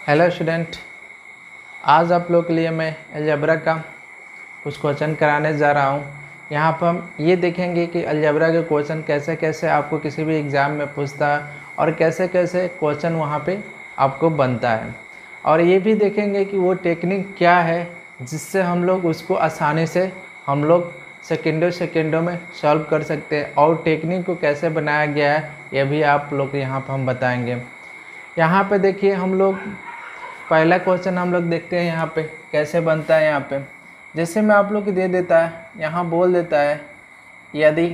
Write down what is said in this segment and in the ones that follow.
Hello student, आज आप लोग के लिए मैं अलजेब्रा का कुछ क्वेश्चन कराने जा रहा हूँ। यहाँ पर हम ये देखेंगे कि अलजेब्रा के क्वेश्चन कैसे कैसे आपको किसी भी एग्ज़ाम में पूछता है और कैसे कैसे क्वेश्चन वहाँ पे आपको बनता है, और ये भी देखेंगे कि वो टेक्निक क्या है जिससे हम लोग उसको आसानी से हम लोग सेकेंडों में सॉल्व कर सकते हैं, और टेक्निक को कैसे बनाया गया है ये भी आप लोग यहाँ पर हम बताएँगे। यहाँ पे देखिए, हम लोग पहला क्वेश्चन हम लोग देखते हैं यहाँ पे कैसे बनता है। यहाँ पे जैसे मैं आप लोग को दे देता है, यहाँ बोल देता है यदि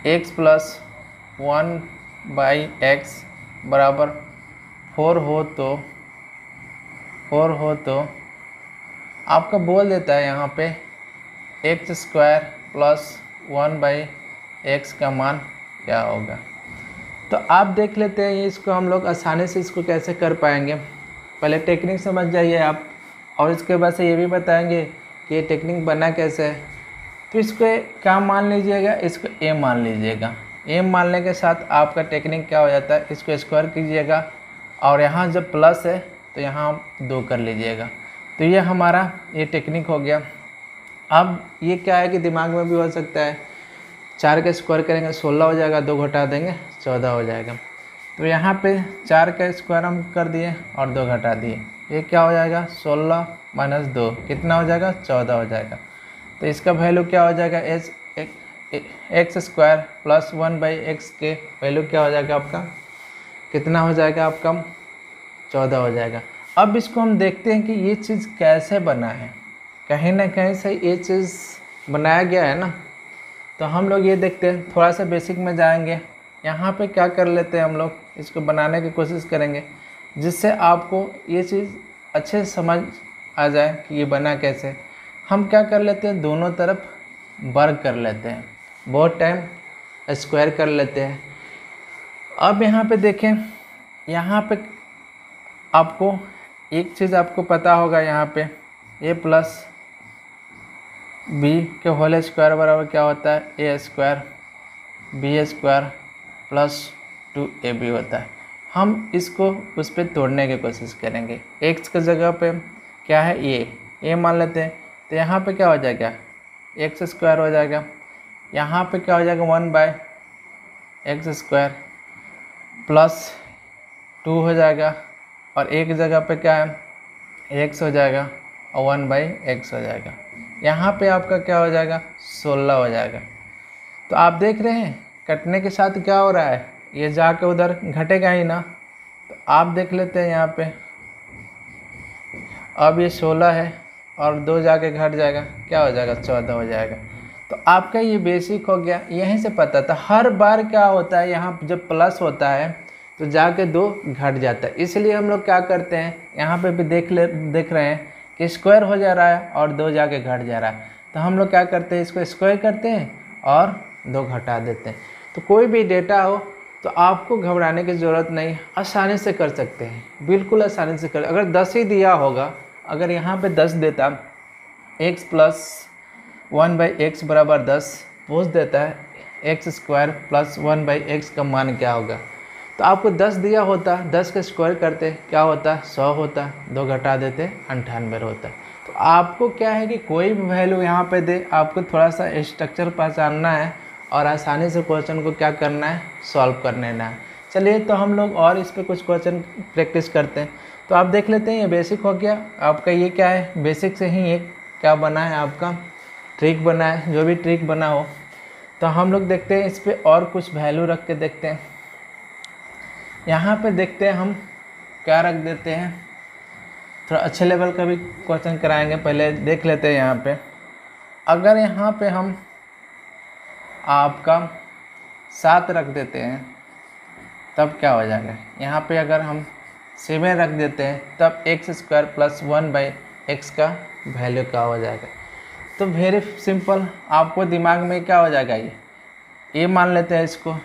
x प्लस 1/x बराबर 4 हो तो आपका बोल देता है यहाँ पे x² प्लस 1/x का मान क्या होगा। तो आप देख लेते हैं इसको हम लोग आसानी से इसको कैसे कर पाएंगे। पहले टेक्निक समझ जाइए आप, और इसके बाद से ये भी बताएंगे कि ये टेक्निक बना कैसे है। तो इसको क्या मान लीजिएगा, इसको a मान लीजिएगा। a मानने के साथ आपका टेक्निक क्या हो जाता है, इसको स्क्वायर कीजिएगा और यहाँ जब प्लस है तो यहाँ 2 कर लीजिएगा। तो ये हमारा ये टेक्निक हो गया। अब ये क्या है कि दिमाग में भी हो सकता है, 4 का स्क्वायर करेंगे 16 हो जाएगा, 2 घटा देंगे 14 हो जाएगा। तो यहाँ पे 4 का स्क्वायर हम कर दिए और 2 घटा दिए, ये क्या हो जाएगा 16 माइनस 2 कितना हो जाएगा 14 हो जाएगा। तो इसका वैल्यू क्या हो जाएगा, x² प्लस 1/x के वैल्यू क्या हो जाएगा आपका, कितना हो जाएगा आपका 14 हो जाएगा। अब इसको हम देखते हैं कि ये चीज़ कैसे बना है, कहीं ना कहीं से ये चीज़ बनाया गया है ना। तो हम लोग ये देखते हैं, थोड़ा सा बेसिक में जाएंगे। यहाँ पे क्या कर लेते हैं, हम लोग इसको बनाने की कोशिश करेंगे जिससे आपको ये चीज़ अच्छे से समझ आ जाए कि ये बना कैसे। हम क्या कर लेते हैं, दोनों तरफ वर्ग कर लेते हैं, बहुत टाइम स्क्वायर कर लेते हैं। अब यहाँ पे देखें, यहाँ पे आपको एक चीज़ आपको पता होगा, यहाँ पे a प्लस b के होल स्क्वायर बराबर क्या होता है, a² b² प्लस 2ab होता है। हम इसको उस पर तोड़ने की कोशिश करेंगे। x की जगह पे क्या है a मान लेते हैं, तो यहाँ पे क्या हो जाएगा x² हो जाएगा, यहाँ पे क्या हो जाएगा 1/x² प्लस 2 हो जाएगा, और एक जगह पे क्या है x हो जाएगा और 1/x हो जाएगा। यहाँ पे आपका क्या हो जाएगा 16 हो जाएगा। तो आप देख रहे हैं कटने के साथ क्या हो रहा है, ये जाके उधर घटेगा ही ना। तो आप देख लेते हैं यहाँ पे, अब ये 16 है और 2 जाके घट जाएगा, क्या हो जाएगा 14 हो जाएगा। तो आपका ये बेसिक हो गया। यहीं से पता था हर बार क्या होता है, यहाँ जब प्लस होता है तो जाके 2 घट जाता है। इसलिए हम लोग क्या करते हैं, यहाँ पे भी देख रहे हैं कि स्क्वायर हो जा रहा है और 2 जाके घट जा रहा है। तो हम लोग क्या करते हैं, इसको स्क्वायर करते हैं और 2 घटा देते हैं। तो कोई भी डेटा हो तो आपको घबराने की ज़रूरत नहीं, आसानी से कर सकते हैं, बिल्कुल आसानी से कर। अगर 10 ही दिया होगा, अगर यहाँ पे 10 देता, x प्लस 1/x बराबर 10 पूछ देता है, x² प्लस 1/x का मान क्या होगा, तो आपको 10 दिया होता, 10 का स्क्वायर करते क्या होता 100 होता, 2 घटा देते 98 होता। तो आपको क्या है कि कोई भी वैल्यू यहाँ पे दे, आपको थोड़ा सा स्ट्रक्चर पहचानना है और आसानी से क्वेश्चन को क्या करना है, सॉल्व कर लेना है। चलिए, तो हम लोग और इस पर कुछ क्वेश्चन प्रैक्टिस करते हैं। तो आप देख लेते हैं, ये बेसिक हो गया आपका। ये क्या है, बेसिक से ही एक क्या बना है आपका ट्रिक बना है। जो भी ट्रिक बना हो तो हम लोग देखते हैं इस पर और कुछ वैल्यू रख के देखते हैं। यहाँ पे देखते हैं हम क्या रख देते हैं, थोड़ा अच्छे लेवल का भी क्वेश्चन कराएंगे। पहले देख लेते हैं यहाँ पे, अगर यहाँ पे हम आपका 7 रख देते हैं तब क्या हो जाएगा। यहाँ पे अगर हम 7 रख देते हैं तब x² प्लस 1/x का वैल्यू क्या हो जाएगा। तो वेरी सिंपल, आपको दिमाग में क्या हो जाएगा, ये मान लेते हैं इसको,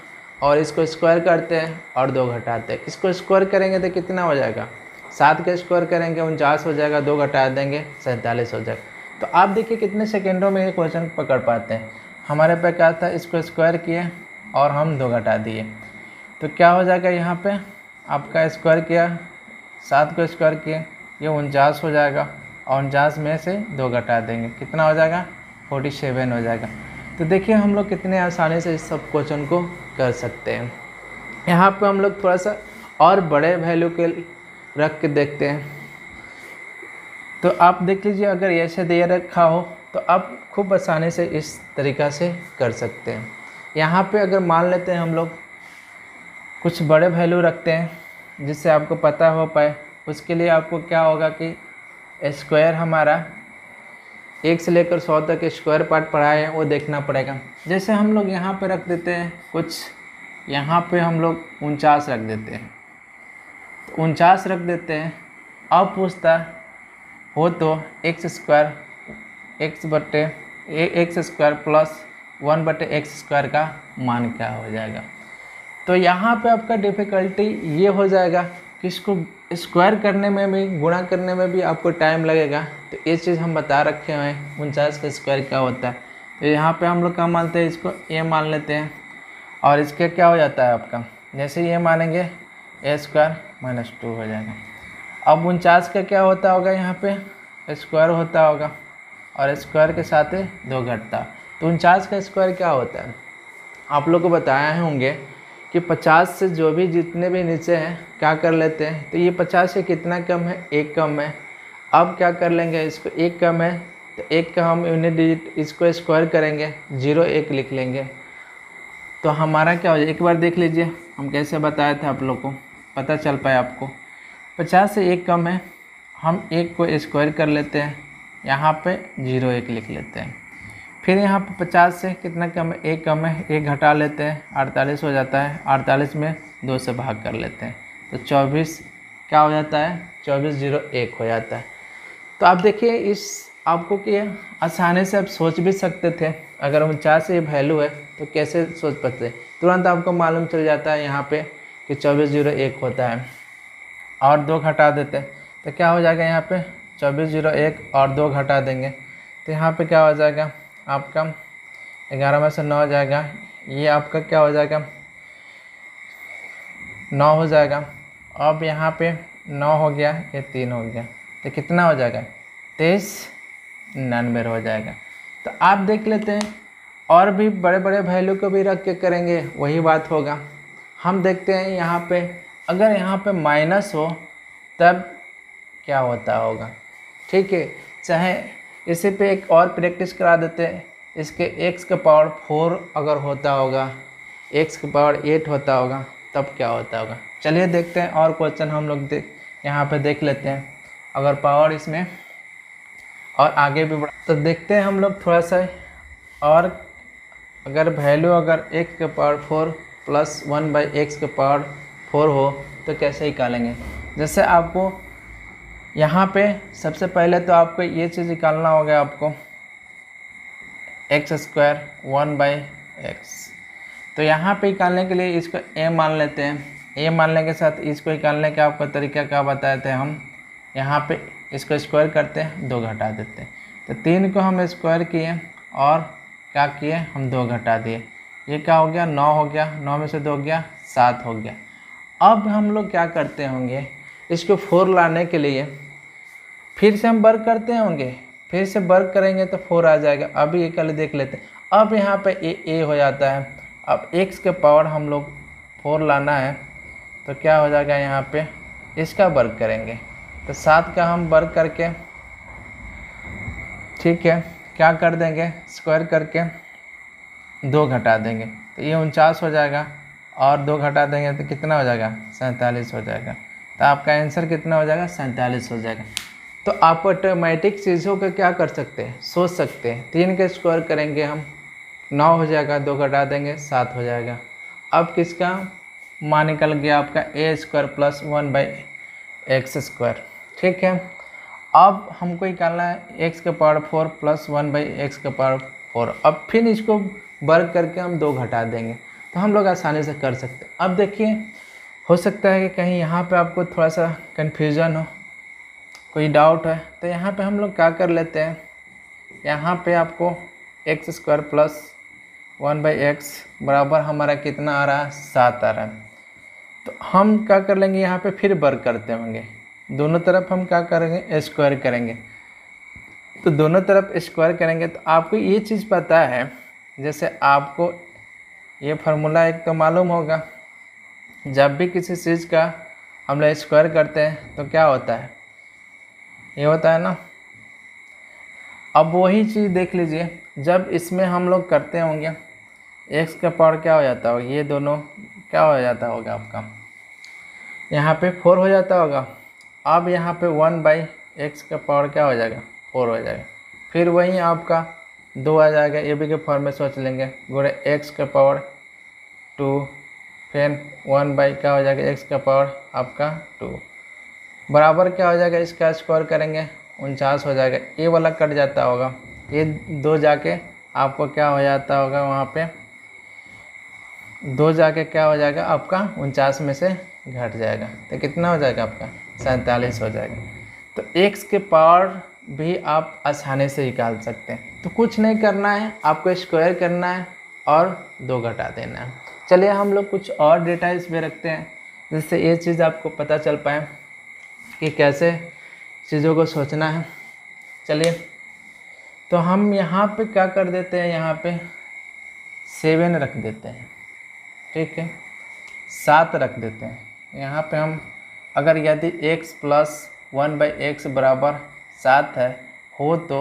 और इसको स्क्वायर करते हैं और 2 घटाते हैं। इसको स्क्वायर करेंगे तो कितना हो जाएगा, 7 का स्क्वायर करेंगे 49 हो जाएगा, 2 घटा देंगे 47 हो जाएगा। तो आप देखिए कितने सेकेंडों में ये क्वेश्चन पकड़ पाते हैं। हमारे पे क्या था, इसको स्क्वायर किए और हम 2 घटा दिए, तो क्या हो जाएगा यहाँ पे आपका स्क्वायर किया, 7 को स्क्वायर किए, ये 49 हो जाएगा, और 49 में से 2 घटा देंगे, कितना हो जाएगा 47 हो जाएगा। तो देखिए हम लोग कितने आसानी से इस सब क्वेश्चन को कर सकते हैं। यहाँ पे हम लोग थोड़ा सा और बड़े वैल्यू के रख के देखते हैं। तो आप देख लीजिए, अगर ऐसे दे रखा हो तो आप खूब आसानी से इस तरीक़ा से कर सकते हैं। यहाँ पे अगर मान लेते हैं हम लोग कुछ बड़े वैल्यू रखते हैं जिससे आपको पता हो पाए, उसके लिए आपको क्या होगा कि स्क्वायर हमारा 1 से लेकर 100 तक स्क्वायर पार्ट पढ़ा है वो देखना पड़ेगा। जैसे हम लोग यहाँ पे रख देते हैं कुछ, यहाँ पे हम लोग 49 रख देते हैं, तो 49 रख देते हैं। अब पूछता हो तो एक्स स्क्वायर प्लस 1/x² का मान क्या हो जाएगा। तो यहाँ पे आपका डिफ़िकल्टी ये हो जाएगा कि इसको स्क्वायर करने में भी, गुणा करने में भी आपको टाइम लगेगा। तो ये चीज़ हम बता रखे हुए हैं 49 का स्क्वायर क्या होता है। तो यहाँ पे हम लोग क्या मानते हैं, इसको ए मान लेते हैं, और इसके क्या हो जाता है आपका, जैसे ये मानेंगे a² - 2 हो जाएगा। अब 49 का क्या होता होगा, यहाँ पे स्क्वायर होता होगा और स्क्वायर के साथ 2 घटता। तो 49 का स्क्वायर क्या होता है, आप लोग को बताया होंगे कि 50 से जो भी जितने भी नीचे हैं क्या कर लेते हैं। तो ये 50 से कितना कम है, 1 कम है। अब क्या कर लेंगे, इसको 1 कम है तो 1 का हम यूनिट डिजिट इसको स्क्वायर करेंगे, 0 1 लिख लेंगे। तो हमारा क्या हो जाए, एक बार देख लीजिए हम कैसे बताए थे, आप लोग को पता चल पाए आपको। 50 से 1 कम है, हम 1 को स्क्वायर कर लेते हैं, यहाँ पे 0 1 लिख लेते हैं। फिर यहाँ पे 50 से कितना कम है, 1 कम है, 1 घटा लेते हैं, 48 हो जाता है। 48 में 2 से भाग कर लेते हैं, तो 24 क्या हो जाता है, 24 0 1 हो जाता है। तो आप देखिए इस आपको कि आसानी से आप सोच भी सकते थे, अगर 49 से ये वैल्यू है तो कैसे सोच पाते, तुरंत आपको मालूम चल जाता है यहाँ पे कि 24 0 1 होता है, और 2 घटा देते हैं तो क्या हो जाएगा, यहाँ पे 24 0 1 और 2 घटा देंगे तो यहाँ पे क्या हो जाएगा आपका 11 में से 9 हो जाएगा, ये आपका क्या हो जाएगा 9 हो जाएगा। अब यहाँ पे 9 हो गया, ये 3 हो गया, तो कितना हो जाएगा 2399 हो जाएगा। तो आप देख लेते हैं, और भी बड़े बड़े वैल्यू को भी रख के करेंगे वही बात होगा। हम देखते हैं यहाँ पे, अगर यहाँ पे माइनस हो तब क्या होता होगा, ठीक है। चाहे इसी पे एक और प्रैक्टिस करा देते हैं, इसके x का पावर 4 अगर होता होगा, x का पावर 8 होता होगा तब क्या होता होगा। चलिए देखते हैं और क्वेश्चन हम लोग यहाँ पे देख लेते हैं। अगर पावर इसमें और आगे भी बढ़ा तो देखते हैं हम लोग थोड़ा सा, और अगर वैल्यू अगर x का पावर 4 प्लस 1/x का पावर 4 हो तो कैसे निकालेंगे। जैसे आपको यहाँ पे सबसे पहले तो आपको ये चीज़ निकालना होगा, आपको x² 1/x। तो यहाँ पे निकालने के लिए इसको a मान लेते हैं। a मानने के साथ इसको निकालने का आपका तरीका क्या बताए थे हम, यहाँ पे इसको स्क्वायर करते हैं, 2 घटा देते हैं। तो 3 को हम स्क्वायर किए और क्या किए, हम 2 घटा दिए, ये क्या हो गया 9 हो गया, 9 में से 2 गया 7 हो गया। अब हम लोग क्या करते होंगे, इसको 4 लाने के लिए फिर से हम वर्क करते होंगे, फिर से वर्क करेंगे तो 4 आ जाएगा। अभी ये कल देख लेते हैं। अब यहाँ पे a हो जाता है। अब x के पावर हम लोग 4 लाना है तो क्या हो जाएगा, यहाँ पे इसका वर्क करेंगे तो 7 का हम वर्क करके, ठीक है, क्या कर देंगे स्क्वायर करके 2 घटा देंगे तो ये 49 हो जाएगा, और 2 घटा देंगे तो कितना हो जाएगा 47 हो जाएगा। तो आपका आंसर कितना हो जाएगा 47 हो जाएगा। तो आप ऑटोमेटिक चीज़ों का क्या कर सकते हैं, सोच सकते हैं। 3 के स्क्वायर करेंगे हम 9 हो जाएगा, 2 घटा देंगे 7 हो जाएगा। अब किसका मान निकल गया आपका a² प्लस 1/x², ठीक है। अब हमको निकालना है x के पावर 4 प्लस 1/x के पावर 4। अब फिर इसको वर्क करके हम 2 घटा देंगे तो हम लोग आसानी से कर सकते हैं। अब देखिए, हो सकता है कि कहीं यहाँ पे आपको थोड़ा सा कन्फ्यूज़न हो, कोई डाउट है, तो यहाँ पे हम लोग क्या कर लेते हैं, यहाँ पे आपको x² प्लस 1/x बराबर हमारा कितना आ रहा है 7 आ रहा है। तो तो हम क्या कर लेंगे, यहाँ पे फिर वर्ग करते होंगे, दोनों तरफ हम क्या करेंगे, स्क्वायर करेंगे। तो दोनों तरफ स्क्वायर करेंगे तो आपको ये चीज़ पता है, जैसे आपको ये फार्मूला एक तो मालूम होगा, जब भी किसी चीज़ का हम लोग स्क्वायर करते हैं तो क्या होता है, ये होता है ना। अब वही चीज़ देख लीजिए, जब इसमें हम लोग करते होंगे x का पावर क्या हो जाता होगा, ये दोनों क्या हो जाता होगा आपका, यहाँ पे 4 हो जाता होगा। अब यहाँ पे 1/x का पावर क्या हो जाएगा, 4 हो जाएगा। फिर वहीं आपका 2 आ जाएगा, ये भी के फॉर्म में सोच लेंगे, गुणे x का पावर 2, फिर 1 क्या हो जाएगा, x का पावर आपका 2 बराबर क्या हो जाएगा, इसका स्क्वायर करेंगे 49 हो जाएगा। ये वाला कट जाता होगा, ये 2 जाके आपको क्या हो जाता होगा, वहाँ पे 2 जाके क्या हो जाएगा आपका 49 में से घट जाएगा, तो कितना हो जाएगा आपका 47 हो जाएगा। तो x के पावर भी आप आसानी से निकाल सकते हैं। तो कुछ नहीं करना है, आपको स्क्वायर करना है और 2 घटा देना है। चलिए हम लोग कुछ और डेटा इसमें रखते हैं, जिससे ये चीज़ आपको पता चल पाए कि कैसे चीज़ों को सोचना है। चलिए तो हम यहाँ पे क्या कर देते हैं, यहाँ पे 7 रख देते हैं, ठीक है, 7 रख देते हैं। यहाँ पे हम अगर यदि x + 1/x बराबर 7 है हो तो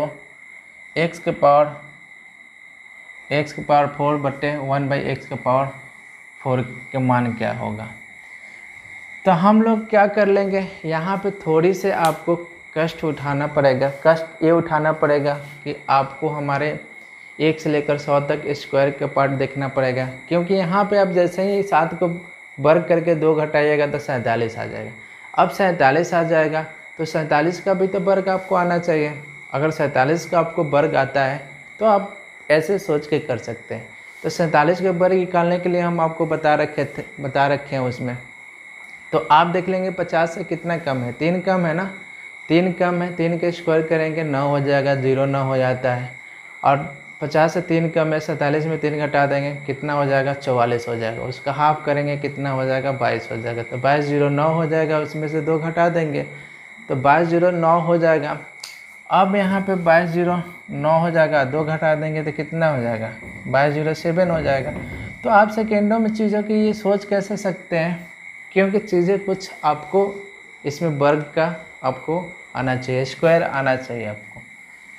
x के पावर 4 बटे 1/x के पावर 4 के मान क्या होगा। तो हम लोग क्या कर लेंगे, यहाँ पे थोड़ी से आपको कष्ट उठाना पड़ेगा। कष्ट ये उठाना पड़ेगा कि आपको हमारे 1 से लेकर 100 तक स्क्वायर का पार्ट देखना पड़ेगा, क्योंकि यहाँ पे आप जैसे ही 7 को वर्ग करके 2 घटाइएगा तो 47 आ जाएगा। अब 47 आ जाएगा तो 47 का भी तो वर्ग आपको आना चाहिए। अगर 47 का आपको वर्ग आता है तो आप ऐसे सोच के कर सकते हैं। तो 47 का वर्ग निकालने के लिए हम आपको बता रखे हैं उसमें। तो आप देख लेंगे 50 से कितना कम है, 3 कम है ना, 3 कम है, 3 के स्क्वायर करेंगे 9 हो जाएगा, 0 9 हो जाता है। और 50 से 3 कम है, 47 में 3 घटा देंगे कितना हो जाएगा, 44 हो जाएगा। उसका हाफ करेंगे कितना हो जाएगा, 22 हो जाएगा। तो 22 0 9 हो जाएगा, उसमें से 2 घटा देंगे तो 22 0 9 हो जाएगा। अब यहाँ पे 22 0 9 हो जाएगा, 2 घटा देंगे तो कितना हो जाएगा, 22 0 7 हो जाएगा। तो आप सेकेंडों में चीज़ों की ये सोच कैसे सकते हैं, क्योंकि चीज़ें कुछ आपको इसमें वर्ग का आपको आना चाहिए, स्क्वायर आना चाहिए आपको।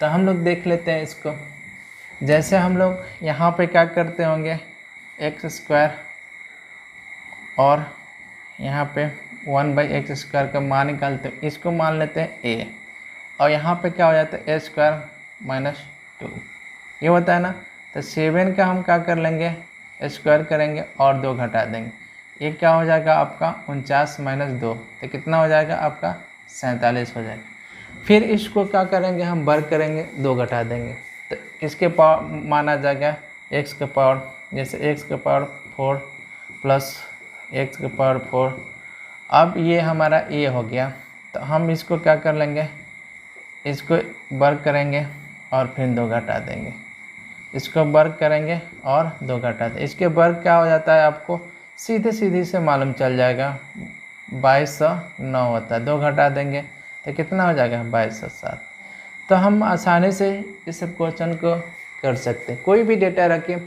तो हम लोग देख लेते हैं इसको। जैसे हम लोग यहाँ पे क्या करते होंगे, x² और यहाँ पे 1/x² का मान निकालते हैं, इसको मान लेते हैं a, और यहाँ पे क्या हो जाता है a² - 2 ये होता है ना। तो 7 का हम क्या कर लेंगे, स्क्वायर करेंगे और 2 घटा देंगे, ये क्या हो जाएगा आपका 49 - 2 तो कितना हो जाएगा आपका 47 हो जाएगा। फिर इसको क्या करेंगे, हम वर्ग करेंगे, 2 घटा देंगे तो किसके पावर माना जाएगा, x के पावर, जैसे x के पावर 4 प्लस x के पावर 4। अब ये हमारा a हो गया, तो हम इसको क्या कर लेंगे, इसको वर्ग करेंगे और फिर 2 घटा देंगे, इसको वर्ग करेंगे और 2 घटा देंगे। इसके वर्ग क्या हो जाता है आपको सीधे से मालूम चल जाएगा, 2209 होता है, 2 घटा देंगे तो कितना हो जाएगा 2207। तो हम आसानी से इस क्वेश्चन को कर सकते हैं। कोई भी डेटा रखें,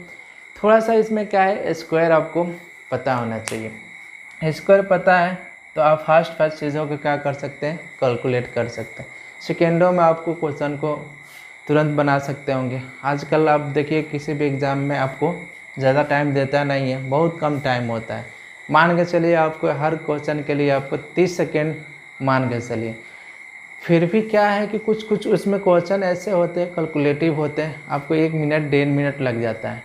थोड़ा सा इसमें क्या है, स्क्वायर आपको पता होना चाहिए। स्क्वायर पता है तो आप फास्ट चीज़ों को क्या कर सकते हैं, कैलकुलेट कर सकते हैं। सेकेंडों में आपको क्वेश्चन को तुरंत बना सकते होंगे। आजकल आप देखिए किसी भी एग्ज़ाम में आपको ज़्यादा टाइम देता नहीं है, बहुत कम टाइम होता है। मान के चलिए आपको हर क्वेश्चन के लिए आपको 30 सेकेंड मान के चलिए। फिर भी क्या है कि कुछ उसमें क्वेश्चन ऐसे होते हैं, कैलकुलेटिव होते हैं, आपको 1 मिनट 1.5 मिनट लग जाता है।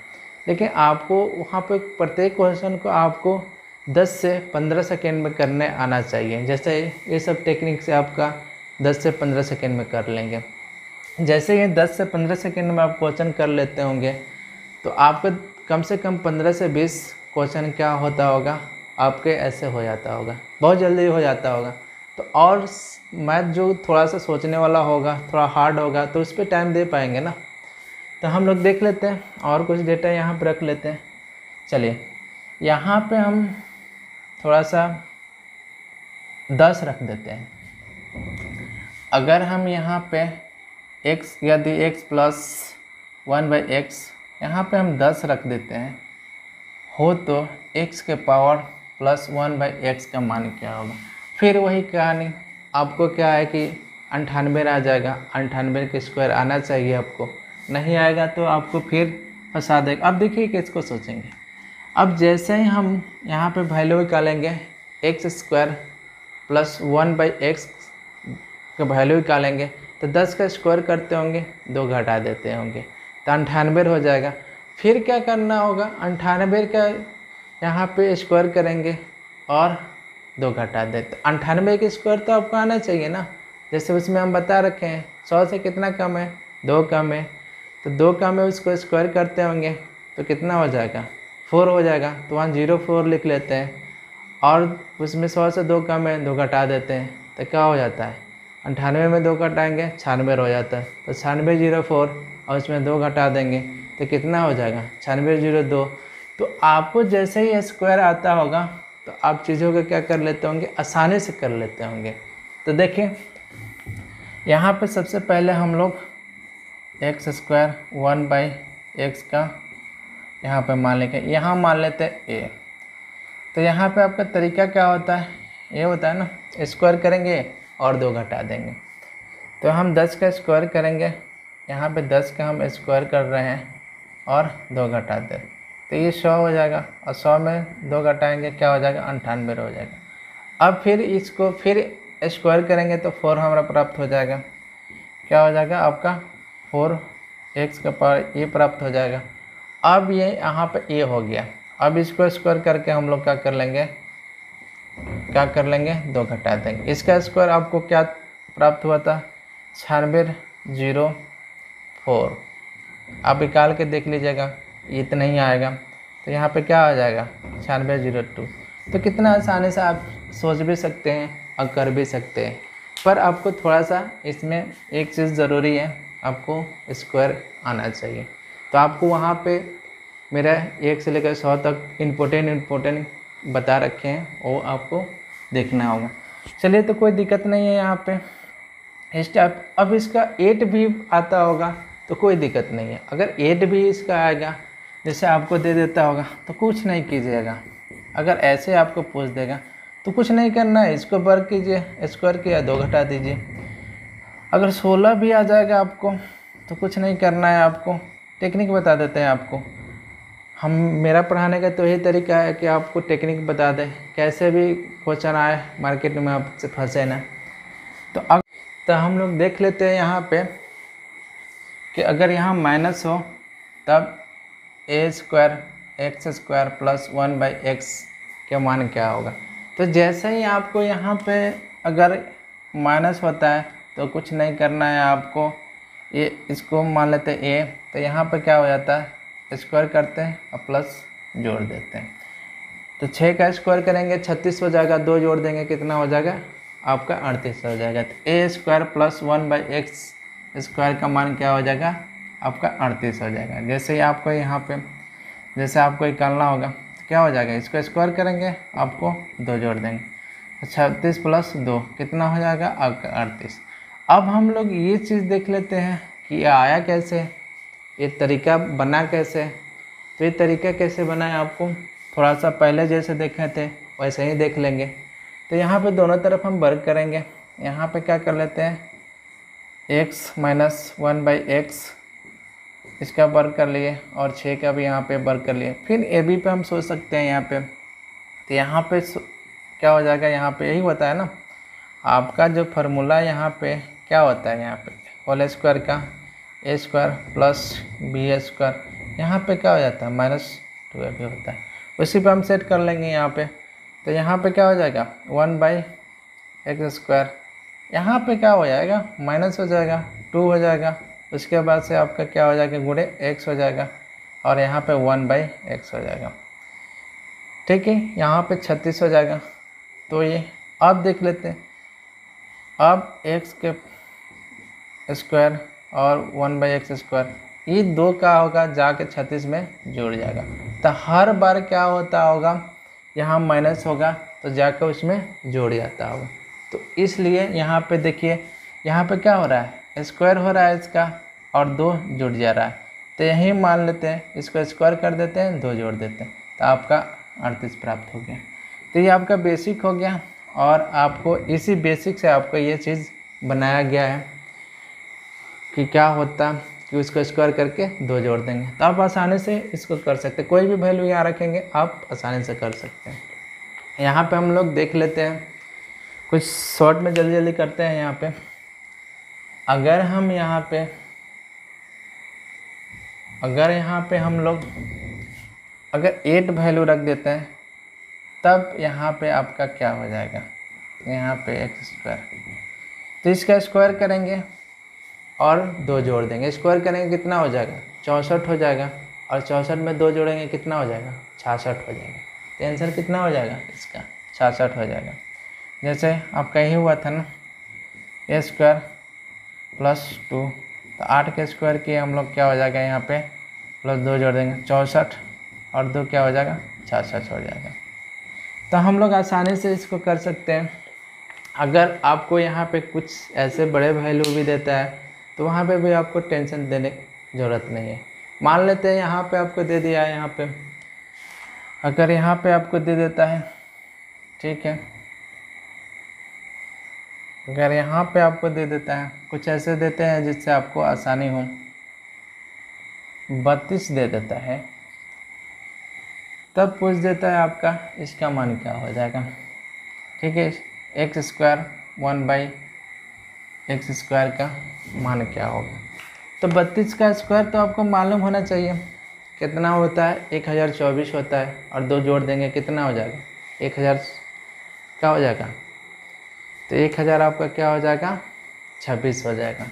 लेकिन आपको वहाँ पे प्रत्येक क्वेश्चन को आपको 10 से 15 सेकेंड में करने आना चाहिए। जैसे ये सब टेक्निक से आपका 10 से 15 सेकेंड में कर लेंगे। जैसे ये 10 से 15 सेकेंड में आप क्वेश्चन कर लेते होंगे तो आपको कम से कम 15 से 20 क्वेश्चन क्या होता होगा, आपके ऐसे हो जाता होगा, बहुत जल्दी हो जाता होगा। तो और मैथ जो थोड़ा सा सोचने वाला होगा, थोड़ा हार्ड होगा, तो उस पर टाइम दे पाएंगे ना। तो हम लोग देख लेते हैं और कुछ डेटा यहाँ पर रख लेते हैं। चलिए यहाँ पे हम थोड़ा सा 10 रख देते हैं। अगर हम यहाँ पे x यदि x प्लस 1/x यहाँ पे हम 10 रख देते हैं हो तो x के पावर प्लस 1/x का मान क्या होगा। फिर वही कहानी, आपको क्या है कि 98 आ जाएगा, 98 के स्क्वायर आना चाहिए आपको, नहीं आएगा तो आपको फिर फंसा देगा। अब देखिए कि इसको सोचेंगे, अब जैसे ही हम यहाँ पे वैल्यू निकालेंगे x² प्लस 1/x का वैल्यू निकालेंगे तो 10 का स्क्वायर करते होंगे, 2 घटा देते होंगे तो 98 हो जाएगा। फिर क्या करना होगा, 98 का यहाँ पे स्क्वायर करेंगे और 2 घटा देते। 98 के स्क्वायर तो आपको आना चाहिए ना, जैसे उसमें हम बता रखे हैं 100 से कितना कम है, 2 कम है, तो 2 कम है उसको स्क्वायर करते होंगे तो कितना हो जाएगा, 4 हो जाएगा। तो वहाँ 04 लिख लेते हैं और उसमें 100 से 2 कम है, 2 घटा देते हैं तो क्या हो जाता है, 98 में 2 घटाएंगे 96 हो जाता है। तो 9604 और उसमें 2 घटा देंगे तो कितना हो जाएगा, 9602। तो आपको जैसे ही स्क्वायर आता होगा तो आप चीज़ों को क्या कर लेते होंगे, आसानी से कर लेते होंगे। तो देखिए यहाँ पे सबसे पहले हम लोग x² 1/x का यहाँ पे मान लेंगे, यहाँ मान लेते हैं a। तो यहाँ पे आपका तरीका क्या होता है, ये होता है ना, स्क्वायर करेंगे और 2 घटा देंगे। तो हम 10 का स्क्वायर करेंगे, यहाँ पे 10 का हम स्क्वायर कर रहे हैं और 2 घटा दें तो ये 100 हो जाएगा और 100 में 2 घटाएंगे क्या हो जाएगा, 98 हो जाएगा। अब फिर इसको फिर स्क्वायर करेंगे तो 4 हमारा प्राप्त हो जाएगा, क्या हो जाएगा आपका 4x का पावर ये प्राप्त हो जाएगा। अब ये यहाँ पे a हो गया, अब इसको स्क्वायर करके हम लोग क्या कर लेंगे, 2 घटा देंगे। इसका स्क्वायर आपको क्या प्राप्त हुआ था, 9604। आप निकाल के देख लीजिएगा, इतना ही आएगा। तो यहाँ पे क्या आ जाएगा, 9602। तो कितना आसानी से आप सोच भी सकते हैं और कर भी सकते हैं, पर आपको थोड़ा सा इसमें एक चीज़ ज़रूरी है, आपको स्क्वायर आना चाहिए। तो आपको वहाँ पे मेरा 1 से लेकर 100 तक इम्पोर्टेंट बता रखे हैं, वो आपको देखना होगा। चलिए तो कोई दिक्कत नहीं है यहाँ पे इस टाइप। अब इसका 8 भी आता होगा तो कोई दिक्कत नहीं है, अगर 8 भी इसका आएगा जैसे आपको दे देता होगा तो कुछ नहीं कीजिएगा। अगर ऐसे आपको पूछ देगा तो कुछ नहीं करना है, इसको वर्ग कीजिए, स्क्वायर किया 2 घटा दीजिए। अगर 16 भी आ जाएगा आपको तो कुछ नहीं करना है, आपको टेक्निक बता देते हैं आपको। हम मेरा पढ़ाने का तो यही तरीका है कि आपको टेक्निक बता दें, कैसे भी क्वेश्चन आए मार्केट में आपसे फंसे ना। तो हम लोग देख लेते हैं यहाँ पे कि अगर यहाँ माइनस हो तब a² x² प्लस 1/x का मान क्या होगा। तो जैसे ही आपको यहाँ पे अगर माइनस होता है तो कुछ नहीं करना है आपको, ये इसको मान लेते हैं a, तो यहाँ पे क्या हो जाता है, स्क्वायर करते हैं और प्लस जोड़ देते हैं। तो 6 का स्क्वायर करेंगे 36 हो जाएगा, 2 जोड़ देंगे कितना हो जाएगा आपका 38 हो जाएगा। तो a² प्लस 1/x² का मान क्या हो जाएगा आपका 38 हो जाएगा। जैसे ही आपको यहाँ पे जैसे आपको निकालना होगा तो क्या हो जाएगा, इसको स्क्वायर करेंगे आपको 2 जोड़ देंगे, 36 प्लस 2 कितना हो जाएगा आपका 38। अब हम लोग ये चीज़ देख लेते हैं कि ये आया कैसे, ये तरीका बना कैसे। तो ये तरीका कैसे बना है आपको थोड़ा सा पहले जैसे देखे थे वैसे ही देख लेंगे। तो यहाँ पे दोनों तरफ हम वर्ग करेंगे, यहाँ पे क्या कर लेते हैं x माइनस 1/x इसका वर्ग कर लिए और 6 का भी यहाँ पे वर्ग कर लिए। फिर ए बी पे हम सोच सकते हैं यहाँ पे, तो यहाँ पे क्या हो जाएगा, यहाँ पे यही होता है ना आपका जो फार्मूला, यहाँ पे क्या होता है, यहाँ पे होल स्क्वायर का a² प्लस b², यहाँ पे क्या हो जाता है -2ab होता है, उसी पे हम सेट कर लेंगे यहाँ पे। तो यहाँ पे क्या हो जाएगा 1/x², यहाँ पे क्या हो जाएगा माइनस हो जाएगा 2 हो जाएगा, उसके बाद से आपका क्या हो जाएगा गुणे x हो जाएगा और यहाँ पे 1/x हो जाएगा। ठीक है, यहाँ पे 36 हो जाएगा। तो ये अब देख लेते हैं, अब x के स्क्वायर और 1/x² ये 2 का होगा जाके 36 में जुड़ जाएगा। तो हर बार क्या होता होगा, यहाँ माइनस होगा तो जाकर उसमें जोड़ जाता होगा। तो इसलिए यहाँ पे देखिए, यहाँ पे क्या हो रहा है, स्क्वायर हो रहा है इसका और 2 जुड़ जा रहा है। तो यही मान लेते हैं, इसको स्क्वायर कर देते हैं, 2 जोड़ देते हैं, तो आपका 38 प्राप्त हो गया। तो ये आपका बेसिक हो गया और आपको इसी बेसिक से आपको ये चीज़ बनाया गया है कि क्या होता कि उसको स्क्वायर करके 2 जोड़ देंगे। तो आप आसानी से इसको कर सकते हैं, कोई भी वैल्यू यहाँ रखेंगे आप आसानी से कर सकते हैं। यहाँ पे हम लोग देख लेते हैं, कुछ शॉर्ट में जल्दी जल्दी करते हैं। यहाँ पे अगर हम यहाँ पे हम लोग अगर 8 वैल्यू रख देते हैं तब यहाँ पे आपका क्या हो जाएगा, यहाँ पे x², तो इसका स्क्वायर करेंगे और 2 जोड़ देंगे। स्क्वायर करेंगे कितना हो जाएगा, 64 हो जाएगा, और 64 में 2 जोड़ेंगे कितना हो जाएगा, 66 हो जाएगा। तो आंसर कितना हो जाएगा इसका, 66 हो जाएगा। जैसे आपका यही हुआ था ना, a² + 2, तो 8 के स्क्वायर किए हम लोग, क्या हो जाएगा यहाँ पे +2 जोड़ देंगे, 64 और 2 क्या हो जाएगा, 66 हो जाएगा। तो हम लोग आसानी से इसको कर सकते हैं। अगर आपको यहाँ पे कुछ ऐसे बड़े वैल्यू भी देता है तो वहाँ पे भी आपको टेंशन देने की ज़रूरत नहीं है। मान लेते हैं यहाँ पे आपको दे दिया है, यहाँ पे अगर यहाँ पे आपको दे देता है, ठीक है, अगर यहाँ पे आपको दे देता है, कुछ ऐसे देते हैं जिससे आपको आसानी हो, 32 दे देता है, तब पूछ देता है आपका इसका मान क्या हो जाएगा। ठीक है, x² 1/x² का मान क्या होगा। तो 32 का स्क्वायर तो आपको मालूम होना चाहिए कितना होता है, 1024 होता है, और 2 जोड़ देंगे कितना हो जाएगा, 1000 क्या हो जाएगा, तो 1000 आपका क्या हो जाएगा, 26 हो जाएगा।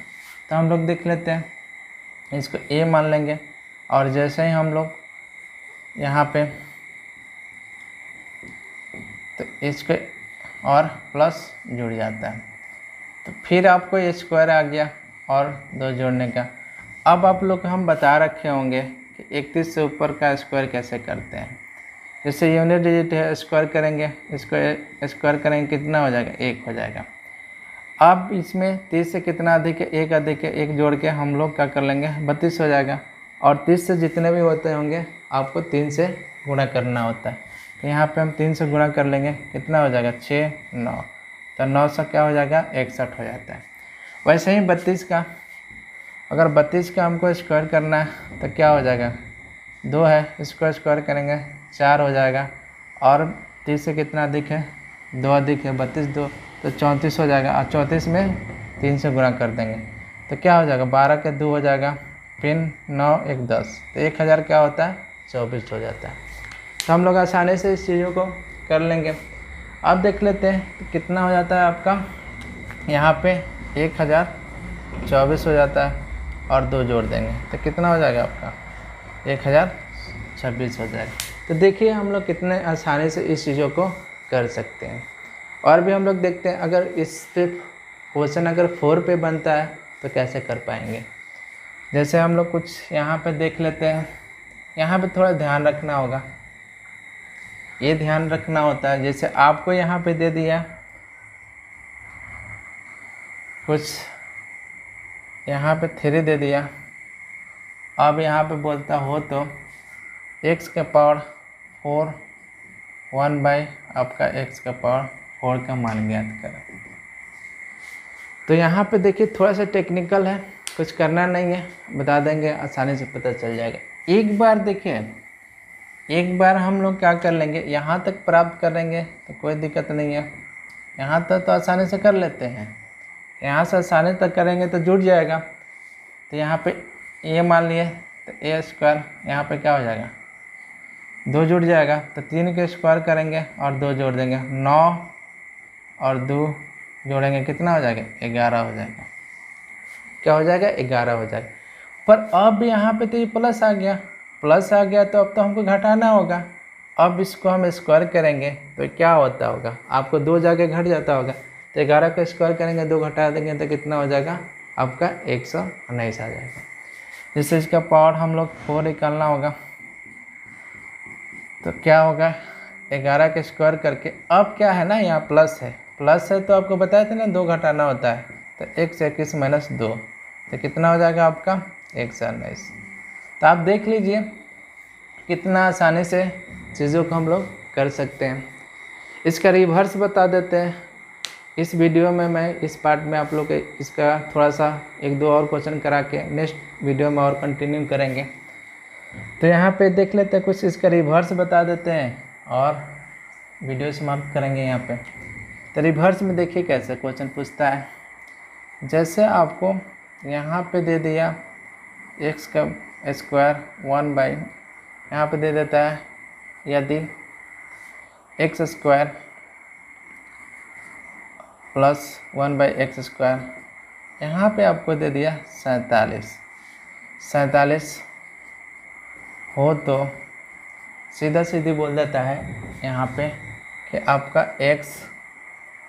तो हम लोग देख लेते हैं, इसको a मान लेंगे, और जैसे ही हम लोग यहाँ पे तो इसको और प्लस जुड़ जाता है, तो फिर आपको ये स्क्वायर आ गया और 2 जोड़ने का। अब आप लोग हम बता रखे होंगे कि 31 से ऊपर का स्क्वायर कैसे करते हैं। जैसे यूनिट डिजिट है, स्क्वायर करेंगे, इसको स्क्वायर करेंगे कितना हो जाएगा, 1 हो जाएगा। अब इसमें 30 से कितना अधिक है, 1 अधिक है, 1 जोड़ के हम लोग क्या कर लेंगे, 32 हो जाएगा। और 30 से जितने भी होते होंगे आपको 3 से गुणा करना होता है। तो यहाँ पे हम 3 से गुणा कर लेंगे, कितना हो जाएगा, 6 9, तो 9 से क्या हो जाएगा, 61 हो जाता है। वैसे ही 32 का, अगर 32 का हमको स्क्वायर करना है तो क्या हो जाएगा, 2 है, इसको स्क्वायर करेंगे 4 हो जाएगा, और 30 से कितना अधिक है, 2 अधिक है, 32 2 तो 34 हो जाएगा, और 34 में 3 से गुणा कर देंगे तो क्या हो जाएगा, 12 के 2 हो जाएगा, फिर 9 1 10, तो 1000 क्या होता है, 24 हो जाता है। तो हम लोग आसानी से इस चीज़ों को कर लेंगे। अब देख लेते हैं तो कितना हो जाता है आपका, यहाँ पे 1024 हो जाता है, और 2 जोड़ देंगे तो कितना हो जाएगा आपका, 1026 हो जाएगा। तो देखिए हम लोग कितने आसानी से इस चीज़ों को कर सकते हैं। और भी हम लोग देखते हैं, अगर इस पे क्वेश्चन अगर 4 पे बनता है तो कैसे कर पाएंगे। जैसे हम लोग कुछ यहाँ पे देख लेते हैं, यहाँ पे थोड़ा ध्यान रखना होगा, ये ध्यान रखना होता है। जैसे आपको यहाँ पे दे दिया कुछ, यहाँ पे 3 दे दिया, अब यहाँ पे बोलता हो तो x के पावर 4 1/ आपका x का पावर 4 का मान ज्ञात करें। तो यहाँ पे देखिए थोड़ा सा टेक्निकल है, कुछ करना नहीं है, बता देंगे, आसानी से पता चल जाएगा। एक बार देखिए, एक बार हम लोग क्या कर लेंगे, यहाँ तक प्राप्त करेंगे तो कोई दिक्कत नहीं है, यहाँ तक तो आसानी से कर लेते हैं, यहाँ से आसानी तक करेंगे तो जुड़ जाएगा। तो यहाँ पे a मान लिए तो a² यहाँ पे क्या हो जाएगा, 2 जुड़ जाएगा, तो 3 के स्क्वायर करेंगे और 2 जोड़ देंगे, 9 और 2 जोड़ेंगे कितना हो जाएगा, 11 हो जाएगा। क्या हो जाएगा, 11 हो जाएगा। पर अब यहाँ पे तो ये प्लस आ गया, प्लस आ गया तो अब तो हमको घटाना होगा। अब इसको हम स्क्वायर करेंगे तो क्या होता होगा, आपको 2 जाके घट जाता होगा, तो 11 का स्क्वायर करेंगे, 2 घटा देंगे तो कितना हो जाएगा आपका, 119 आ जाएगा। जिससे इसका पावर हम लोग 4 निकालना होगा, तो क्या होगा, 11 का स्क्वायर करके, अब क्या है ना यहाँ प्लस है तो आपको बताया था ना 2 घटाना होता है, तो 1 से 21 माइनस 2, तो कितना हो जाएगा आपका 1 से 19। तो आप देख लीजिए कितना आसानी से चीज़ों को हम लोग कर सकते हैं। इसका रिवर्स बता देते हैं। इस वीडियो में मैं इस पार्ट में आप लोग इसका थोड़ा सा 1-2 और क्वेश्चन करा के नेक्स्ट वीडियो में और कंटिन्यू करेंगे। तो यहाँ पे देख लेते हैं, कुछ इसका रिवर्स बता देते हैं और वीडियो समाप्त करेंगे यहाँ पे। तो रिवर्स में देखिए कैसे क्वेश्चन पूछता है। जैसे आपको यहाँ पे दे दिया x का स्क्वायर 1 बाई, यहाँ पे दे देता है यदि x square plus 1 by x square, यहाँ पे आपको दे दिया 47 हो तो सीधा सीधी बोल देता है यहाँ पे कि आपका x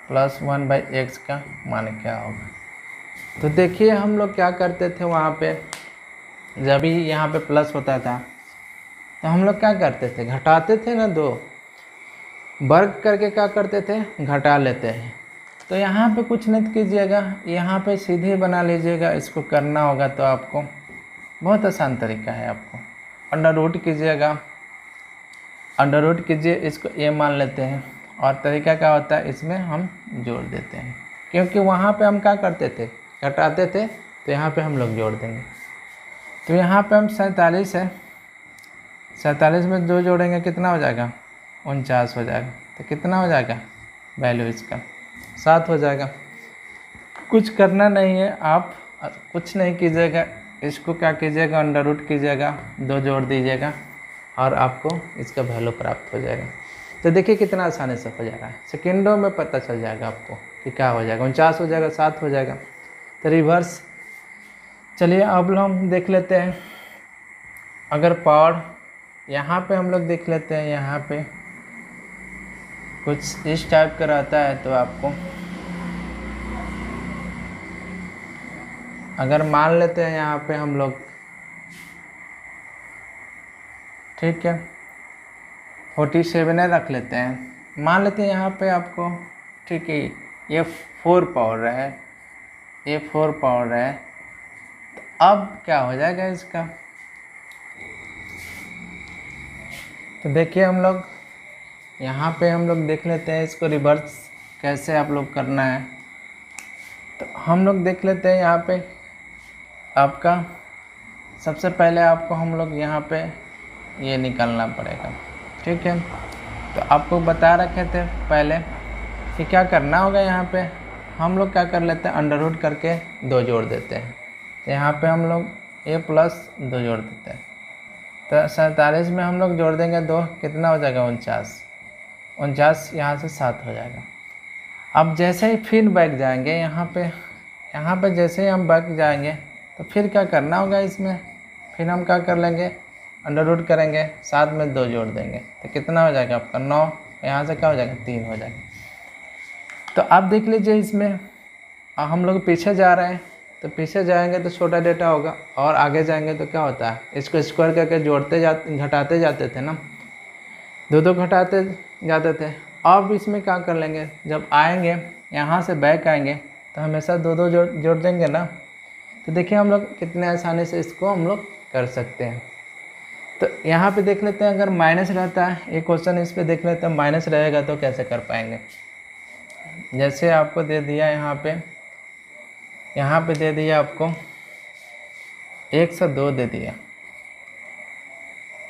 प्लस 1 बाई एक्स का मान क्या होगा। तो देखिए हम लोग क्या करते थे वहाँ पे, जब भी यहाँ पे प्लस होता था तो हम लोग क्या करते थे, घटाते थे ना, 2 वर्ग करके क्या करते थे, घटा लेते हैं। तो यहाँ पे कुछ नहीं कीजिएगा, यहाँ पे सीधे बना लीजिएगा। इसको करना होगा तो आपको बहुत आसान तरीका है, आपको अंडर रूट कीजिएगा, अंडर रूट कीजिए, इसको a मान लेते हैं और तरीका क्या होता है, इसमें हम जोड़ देते हैं, क्योंकि वहाँ पे हम क्या करते थे, घटाते थे, तो यहाँ पे हम लोग जोड़ देंगे। तो यहाँ पे हम 47 है, 47 में 2 जोड़ेंगे कितना हो जाएगा, 49 हो जाएगा। तो कितना हो जाएगा वैल्यू इसका 7 हो जाएगा। कुछ करना नहीं है, आप कुछ नहीं कीजिएगा, इसको क्या कीजिएगा, अंडर रूट कीजिएगा, 2 जोड़ दीजिएगा और आपको इसका वैल्यू प्राप्त हो जाएगा। तो देखिए कितना आसानी से हो जा रहा है, सेकेंडों में पता चल जाएगा आपको कि क्या हो जाएगा, 49 हो जाएगा, 7 हो जाएगा। तो रिवर्स चलिए अब हम देख लेते हैं। अगर पावर यहाँ पे हम लोग देख लेते हैं, यहाँ पे कुछ इस टाइप का रहता है, तो आपको अगर मान लेते हैं यहाँ पे हम लोग, ठीक है, 47 रख लेते हैं, मान लेते हैं यहाँ पे आपको, ठीक है, ये 4 पावर है, ये 4 पावर है। तो अब क्या हो जाएगा इसका, तो देखिए हम लोग यहाँ पे हम लोग देख लेते हैं इसको रिवर्स कैसे आप लोग करना है। तो हम लोग देख लेते हैं यहाँ पे आपका, सबसे पहले आपको हम लोग यहाँ पे ये निकालना पड़ेगा, ठीक है। तो आपको बता रखे थे पहले कि क्या करना होगा, यहाँ पे हम लोग क्या कर लेते हैं, अंडर रूट करके 2 जोड़ देते हैं। तो यहाँ पे हम लोग a प्लस 2 जोड़ देते हैं, तो 47 में हम लोग जोड़ देंगे 2, कितना हो जाएगा 49 यहाँ से 7 हो जाएगा। अब जैसे ही फिर बैक जाएंगे यहाँ पे जैसे ही हम बैक जाएंगे तो फिर क्या करना होगा, इसमें फिर हम क्या कर लेंगे, अंडर रूट करेंगे, 7 में 2 जोड़ देंगे, तो कितना हो जाएगा आपका 9, यहाँ से क्या हो जाएगा 3 हो जाएगा। तो आप देख लीजिए इसमें हम लोग पीछे जा रहे हैं, तो पीछे जाएंगे तो छोटा डेटा होगा और आगे जाएंगे तो क्या होता है, इसको स्क्वायर करके घटाते जाते थे ना, 2 घटाते जाते थे। अब इसमें क्या कर लेंगे, जब आएंगे यहाँ से बैक आएंगे तो हमेशा 2 जोड़ देंगे ना। तो देखिए हम लोग कितने आसानी से इसको हम लोग कर सकते हैं। तो यहाँ पे देख लेते हैं, अगर माइनस रहता है, एक क्वेश्चन इस पे देख लेते हैं, माइनस रहेगा तो कैसे कर पाएंगे। जैसे आपको दे दिया यहाँ पे दे दिया आपको 1 से 2 दे दिया,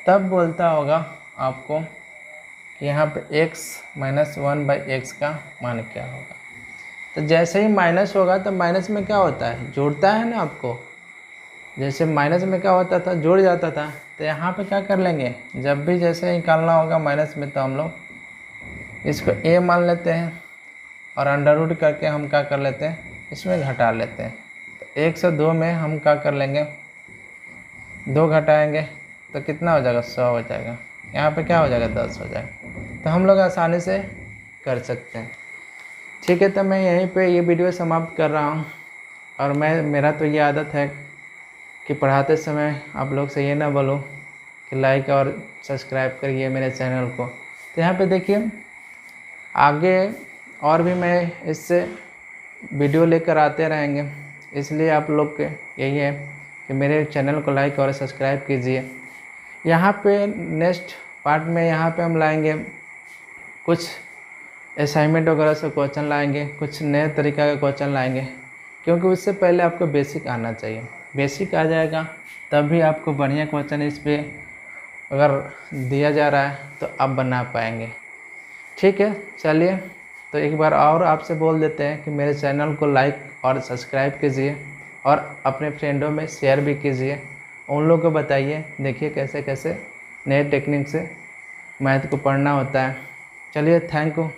तब बोलता होगा आपको कि यहाँ पे x माइनस 1 बाई एक्स का मान क्या होगा। तो जैसे ही माइनस होगा तो माइनस में क्या होता है, जोड़ता है ना आपको, जैसे माइनस में क्या होता था, जोड़ जाता था। तो यहाँ पे क्या कर लेंगे, जब भी जैसे निकालना होगा माइनस में, तो हम लोग इसको a मान लेते हैं और अंडर रूट करके हम क्या कर लेते हैं, इसमें घटा लेते हैं। तो 1 से 2 में हम क्या कर लेंगे, 2 घटाएंगे तो कितना हो जाएगा, 100 हो जाएगा। यहाँ पे क्या हो जाएगा, 10 हो जाएगा। तो हम लोग आसानी से कर सकते हैं, ठीक है। तो मैं यहीं पे ये वीडियो समाप्त कर रहा हूँ। और मेरा तो ये आदत है कि पढ़ाते समय आप लोग से ये ना बोलूँ कि लाइक और सब्सक्राइब करिए मेरे चैनल को। तो यहाँ पे देखिए आगे और भी मैं इससे वीडियो लेकर आते रहेंगे, इसलिए आप लोग के यही है कि मेरे चैनल को लाइक और सब्सक्राइब कीजिए। यहाँ पे नेक्स्ट पार्ट में यहाँ पे हम लाएंगे कुछ असाइनमेंट वगैरह से क्वेश्चन लाएंगे, कुछ नए तरीका का क्वेश्चन लाएंगे, क्योंकि उससे पहले आपको बेसिक आना चाहिए। बेसिक आ जाएगा तब भी आपको बढ़िया क्वेश्चन इस पे अगर दिया जा रहा है तो आप बना पाएंगे। ठीक है, चलिए तो एक बार और आपसे बोल देते हैं कि मेरे चैनल को लाइक और सब्सक्राइब कीजिए और अपने फ्रेंडों में शेयर भी कीजिए। उन लोगों को बताइए, देखिए कैसे कैसे नए टेक्निक से मैथ को पढ़ना होता है। चलिए, थैंक यू।